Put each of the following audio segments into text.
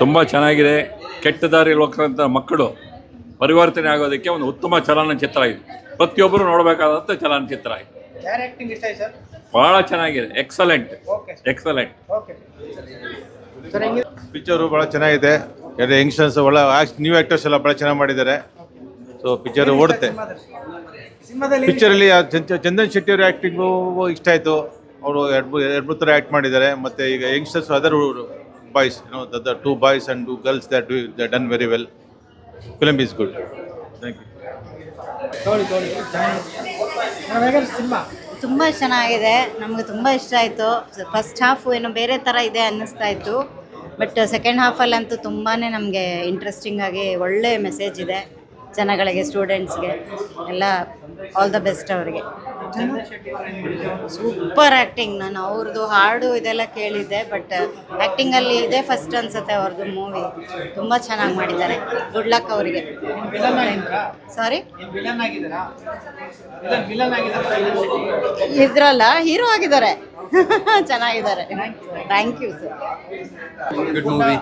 ತುಂಬ ಚೆನ್ನಾಗಿದೆ. ಕೆಟ್ಟ ದಾರಿಯಲ್ಲಿ ಹೋಗ್ತಕ್ಕಂಥ ಮಕ್ಕಳು ಪರಿವರ್ತನೆ ಆಗೋದಕ್ಕೆ ಒಂದು ಉತ್ತಮ ಚಲನಚಿತ್ರ ಇದು. ಪ್ರತಿಯೊಬ್ಬರು ನೋಡಬೇಕಾದಂಥ ಚಲನಚಿತ್ರ ಇದು. ಭಾಳ ಚೆನ್ನಾಗಿದೆ. ಎಕ್ಸಲೆಂಟ್. ಪಿಕ್ಚರು ಭಾಳ ಚೆನ್ನಾಗಿದೆ. ಎರಡು ಯಂಗ್ಸ್ಟರ್ಸ್ ಒಳ್ಳೆ ನ್ಯೂ ಆ್ಯಕ್ಟರ್ಸ್ ಎಲ್ಲ ಭಾಳ ಚೆನ್ನಾಗಿ ಮಾಡಿದ್ದಾರೆ. ಸೊ ಪಿಕ್ಚರ್ ಓಡುತ್ತೆ. ಪಿಕ್ಚರಲ್ಲಿ ಚಂದನ್ ಶೆಟ್ಟಿ ಅವರ ಆ್ಯಕ್ಟಿಂಗು ಇಷ್ಟ ಆಯಿತು. ಅವರು ಎರಡು ಥರ ಆ್ಯಕ್ಟ್ ಮಾಡಿದ್ದಾರೆ. ಮತ್ತು ಈಗ youngsters other boys the 2 boys and 2 girls they done very well. Film is good. Thank you. ತುಂಬ ಚೆನ್ನಾಗಿದೆ. ನಮಗೆ ತುಂಬ ಇಷ್ಟ ಆಯಿತು. ಫಸ್ಟ್ ಹಾಫು ಏನೋ ಬೇರೆ ಥರ ಇದೆ ಅನ್ನಿಸ್ತಾ ಇತ್ತು. ಬಟ್ ಸೆಕೆಂಡ್ ಹಾಫಲ್ಲಂತೂ ತುಂಬಾ ನಮಗೆ ಇಂಟ್ರೆಸ್ಟಿಂಗ್ ಆಗಿ ಒಳ್ಳೆ ಮೆಸೇಜ್ ಇದೆ ಜನಗಳಿಗೆ, ಸ್ಟೂಡೆಂಟ್ಸ್ಗೆ ಎಲ್ಲ. ಆಲ್ ದ ಬೆಸ್ಟ್ ಅವರಿಗೆ. Super acting. ನಾನು ಅವ್ರದ್ದು ಹಾಡು ಇದೆಲ್ಲ ಕೇಳಿದ್ದೆ, ಬಟ್ ಆ್ಯಕ್ಟಿಂಗಲ್ಲಿ ಇದೇ ಫಸ್ಟ್ ಅನ್ಸುತ್ತೆ ಅವ್ರದ್ದು ಮೂವಿ. ತುಂಬ ಚೆನ್ನಾಗಿ ಮಾಡಿದ್ದಾರೆ. ಗುಡ್ ಲಕ್ ಅವರಿಗೆ. ಸಾರಿ, ಇದ್ರಲ್ಲ ಹೀರೋ ಆಗಿದ್ದಾರೆ. ಚೆನ್ನಾಗಿದ್ದಾರೆ. Thank you sir. Good movie.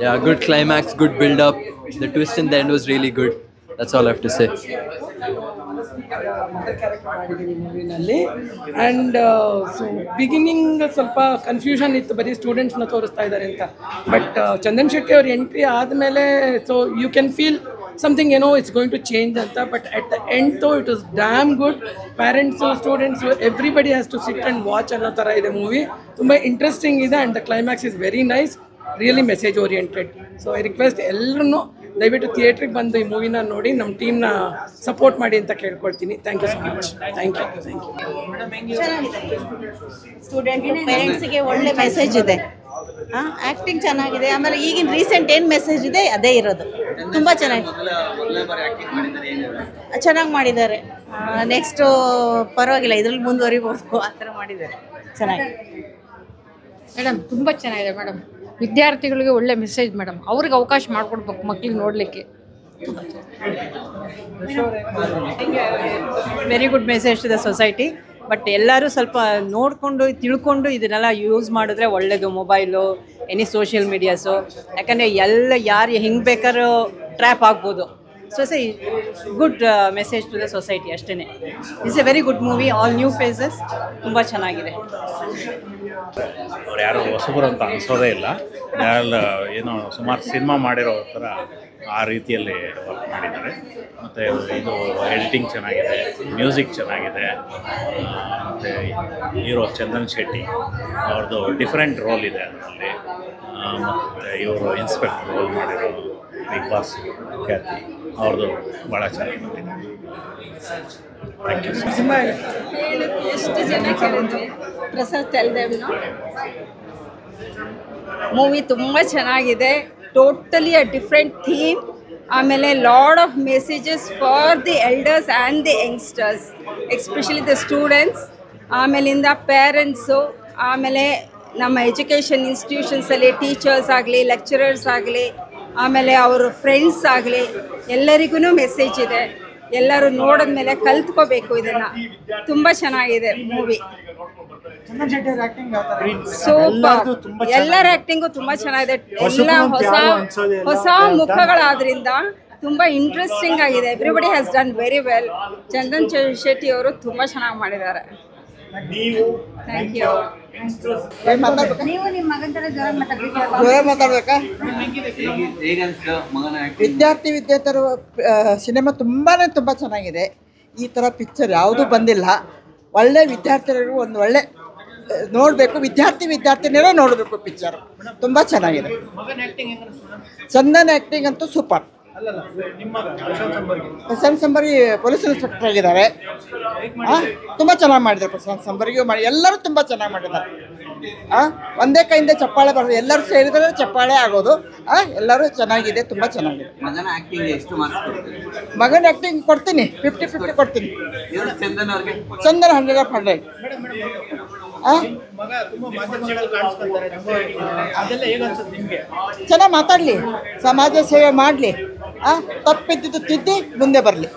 Yeah, good climax, good build up. The twist in the end was really good. That's all I have to say. ಮೂವಿನಲ್ಲಿ ಆ್ಯಂಡ್ ಸೊ ಬಿಗಿನಿಂಗ್ ಸ್ವಲ್ಪ confusion ಇತ್ತು, ಬರೀ ಸ್ಟೂಡೆಂಟ್ಸ್ನ ತೋರಿಸ್ತಾ ಇದ್ದಾರೆ ಅಂತ. ಬಟ್ ಚಂದನ್ ಶೆಟ್ಟಿ ಅವ್ರ ಎಂಟ್ರಿ ಆದಮೇಲೆ so you can feel something it's going to change ಅಂತ. But at the end though it was damn good. Parents, students, everybody has to sit and watch ಅನ್ನೋ ಥರ ಇದೆ ಮೂವಿ. ತುಂಬ ಇಂಟ್ರೆಸ್ಟಿಂಗ್ ಇದೆ and the climax is very nice, really message oriented. So I request ಎಲ್ಲರೂ ದಯವಿಟ್ಟು ಥಿಯೇಟ್ರಿಗೆ ಬಂದು ಈ ಮೂವಿನ ನೋಡಿ ನಮ್ಮ ಟೀಮ್ನ ಸಪೋರ್ಟ್ ಮಾಡಿ ಅಂತ ಕೇಳ್ಕೊಳ್ತೀನಿ. Thank you so much. Thank you. Student ಪೇರೆಂಟ್ಸಿಗೆ ಒಳ್ಳೆ ಮೆಸೇಜ್ ಇದೆ. ಆ್ಯಕ್ಟಿಂಗ್ ಚೆನ್ನಾಗಿದೆ. ಆಮೇಲೆ ಈಗಿನ ರೀಸೆಂಟ್ ಏನು ಮೆಸೇಜ್ ಇದೆ ಅದೇ ಇರೋದು. ತುಂಬ ಚೆನ್ನಾಗಿ ಮಾಡಿದ್ದಾರೆ. ನೆಕ್ಸ್ಟು ಪರವಾಗಿಲ್ಲ, ಇದರಲ್ಲಿ ಮುಂದುವರಿಬೋದು ಆ ಥರ ಮಾಡಿದ್ದಾರೆ. ಚೆನ್ನಾಗಿ ಮೇಡಮ್, ತುಂಬ ಚೆನ್ನಾಗಿದೆ ಮೇಡಮ್. ವಿದ್ಯಾರ್ಥಿಗಳಿಗೆ ಒಳ್ಳೆ ಮೆಸೇಜ್ ಮೇಡಮ್. ಅವ್ರಿಗೆ ಅವಕಾಶ ಮಾಡಿಕೊಡ್ಬೇಕು ಮಕ್ಳಿಗೆ ನೋಡಲಿಕ್ಕೆ. Very good message to the society. But ಎಲ್ಲರೂ ಸ್ವಲ್ಪ ನೋಡಿಕೊಂಡು ತಿಳ್ಕೊಂಡು ಇದನ್ನೆಲ್ಲ ಯೂಸ್ ಮಾಡಿದ್ರೆ ಒಳ್ಳೆಯದು. Mobile, any social medias. ಯಾಕಂದರೆ ಯಾರು ಹೆಂಗೆ ಬೇಕಾದ್ರೂ ಟ್ರ್ಯಾಪ್ ಆಗ್ಬೋದು. So good message to the society ಅಷ್ಟೇ. It's a very good movie. All new faces. ತುಂಬ ಚೆನ್ನಾಗಿದೆ. ಅವ್ರು ಯಾರು ಹೊಸಬರು ಅಂತ ಅನಿಸೋದೇ ಇಲ್ಲ. ಯಾರೆಲ್ಲ ಏನೋ ಸುಮಾರು ಸಿನಿಮಾ ಮಾಡಿರೋ ಥರ ಆ ರೀತಿಯಲ್ಲಿ ವರ್ಕ್ ಮಾಡಿದ್ದಾರೆ. ಮತ್ತು ಇದು ಎಡಿಟಿಂಗ್ ಚೆನ್ನಾಗಿದೆ, ಮ್ಯೂಸಿಕ್ ಚೆನ್ನಾಗಿದೆ. ಮತ್ತು ಹೀರೋ ಚಂದನ್ ಶೆಟ್ಟಿ ಅವ್ರದ್ದು ಡಿಫ್ರೆಂಟ್ ರೋಲ್ ಇದೆ ಅದರಲ್ಲಿ. ಮತ್ತು ಇವರು ಇನ್ಸ್ಪೆಕ್ಟರ್ ರೋಲ್ ಮಾಡಿರೋ ಬಿಗ್ ಬಾಸ್ ಖ್ಯಾತಿ ಅವ್ರದ್ದು ಭಾಳ ಚೆನ್ನಾಗಿ ಬಂದಿದೆ. Thank you. ಎಷ್ಟು ಜನ ಕೇಳಿದ್ರು ಪ್ರಸಾದ್ ತೆಲ್ದೇವ್ನು ಮೂವಿ ತುಂಬ ಚೆನ್ನಾಗಿದೆ. Totally a different theme. ಆಮೇಲೆ lot of messages for the elders and the youngsters, especially the students. ಆಮೇಲಿಂದ ಪೇರೆಂಟ್ಸು, ಆಮೇಲೆ ನಮ್ಮ ಎಜುಕೇಷನ್ ಇನ್ಸ್ಟಿಟ್ಯೂಷನ್ಸಲ್ಲಿ ಟೀಚರ್ಸ್ ಆಗಲಿ, ಲೆಕ್ಚರರ್ಸ್ ಆಗಲಿ, ಆಮೇಲೆ ಅವರು ಫ್ರೆಂಡ್ಸ್ ಆಗಲಿ, ಎಲ್ಲರಿಗೂ ಮೆಸೇಜ್ ಇದೆ. ಎಲ್ಲರೂ ನೋಡಿದ್ಮೇಲೆ ಕಲ್ತ್ಕೋಬೇಕು ಇದನ್ನು. ತುಂಬ ಚೆನ್ನಾಗಿದೆ ಮೂವಿ. ಸೂಪರ್. ಎಲ್ಲರ ಆ್ಯಕ್ಟಿಂಗು ತುಂಬ ಚೆನ್ನಾಗಿದೆ. ಎಲ್ಲ ಹೊಸ ಮುಖಗಳಾದ್ರಿಂದ ತುಂಬ ಇಂಟ್ರೆಸ್ಟಿಂಗ್ ಆಗಿದೆ. Everybody has done very well. Chandan Shetty ಅವರು ತುಂಬ ಚೆನ್ನಾಗಿ ಮಾಡಿದ್ದಾರೆ. Thank you. ನೀವು ನಿಮ್ಮ ಮಗನ ಥರ ಜೋರ ಮಾತಾಡ್ಬೇಕಾ? ವಿದ್ಯಾರ್ಥಿಯರ ಸಿನಿಮಾ ತುಂಬ ಚೆನ್ನಾಗಿದೆ. ಈ ಥರ ಪಿಕ್ಚರ್ ಯಾವುದೂ ಬಂದಿಲ್ಲ. ಒಳ್ಳೆ ವಿದ್ಯಾರ್ಥಿಗಳು ಒಂದು ಒಳ್ಳೆ ನೋಡಬೇಕು. ವಿದ್ಯಾರ್ಥಿನಿಯರೇ ನೋಡಬೇಕು ಪಿಕ್ಚರ್. ತುಂಬ ಚೆನ್ನಾಗಿದೆ. ಚಂದನ್ ಆ್ಯಕ್ಟಿಂಗ್ ಅಂತೂ ಸೂಪರ್. ಪ್ರಶಾಂತ್ ಸಂಬರಿ ಪೊಲೀಸ್ ಇನ್ಸ್ಪೆಕ್ಟರ್ ಆಗಿದ್ದಾರೆ. ತುಂಬ ಚೆನ್ನಾಗಿ ಮಾಡಿದ್ದಾರೆ. ಪ್ರಶಾಂತ್ ಸಂಬರಿಗೂ ಮಾಡಿ ಎಲ್ಲರೂ ತುಂಬ ಚೆನ್ನಾಗಿ ಮಾಡಿದ್ದಾರೆ. ಒಂದೇ ಕೈಯಿಂದ ಚಪ್ಪಾಳೆ ಬರೋದು, ಎಲ್ಲರೂ ಸೇರಿದರೆ ಚಪ್ಪಾಳೆ ಆಗೋದು. ಎಲ್ಲರೂ ಚೆನ್ನಾಗಿದೆ, ತುಂಬ ಚೆನ್ನಾಗಿದೆ. ಮಗನ ಆ್ಯಕ್ಟಿಂಗ್ ಕೊಡ್ತೀನಿ, 50-50 ಕೊಡ್ತೀನಿ. ಚಂದನ್ 100/100. ಚೆನ್ನಾಗಿ ಮಾತಾಡಲಿ, ಸಮಾಜ ಸೇವೆ ಮಾಡಲಿ, ತಪ್ಪಿದ್ದು ತಿದ್ದಿ ಮುಂದೆ ಬರಲಿ.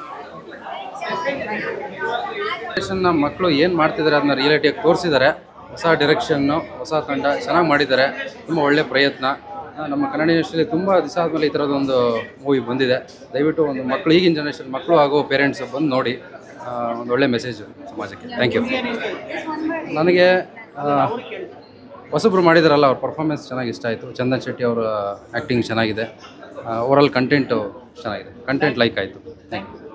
ಮಕ್ಕಳು ಏನು ಮಾಡ್ತಿದ್ದಾರೆ ಅದನ್ನ ರಿಯಾಲಿಟಿಯಾಗಿ ತೋರಿಸಿದ್ದಾರೆ. ಹೊಸ ಡೈರೆಕ್ಷನ್ನು, ಹೊಸ ತಂಡ ಚೆನ್ನಾಗಿ ಮಾಡಿದ್ದಾರೆ. ತುಂಬ ಒಳ್ಳೆಯ ಪ್ರಯತ್ನ. ನಮ್ಮ ಕನ್ನಡ ಇಂಡಸ್ಟ್ರಿಯಲ್ಲಿ ತುಂಬ ದಿವಸ ಆದಮೇಲೆ ಈ ಥರದೊಂದು ಮೂವಿ ಬಂದಿದೆ. ದಯವಿಟ್ಟು ಒಂದು ಮಕ್ಕಳು, ಈಗಿನ ಜನರೇಷನ್ ಮಕ್ಕಳು ಹಾಗೂ ಪೇರೆಂಟ್ಸ್ ಬಂದು ನೋಡಿ. ಒಂದು ಒಳ್ಳೆ ಮೆಸೇಜು ಸಮಾಜಕ್ಕೆ. Thank you. ನನಗೆ ಹೊಸಬ್ರು ಮಾಡಿದಾರಲ್ಲ, ಅವ್ರ ಪರ್ಫಾರ್ಮೆನ್ಸ್ ಚೆನ್ನಾಗಿ ಇಷ್ಟ ಆಯಿತು. ಚಂದನ್ ಶೆಟ್ಟಿ ಅವರ ಆ್ಯಕ್ಟಿಂಗ್ ಚೆನ್ನಾಗಿದೆ. ಓವರಾಲ್ ಕಂಟೆಂಟು ಚೆನ್ನಾಗಿದೆ. ಕಂಟೆಂಟ್ ಲೈಕ್ ಆಯಿತು. Thank you.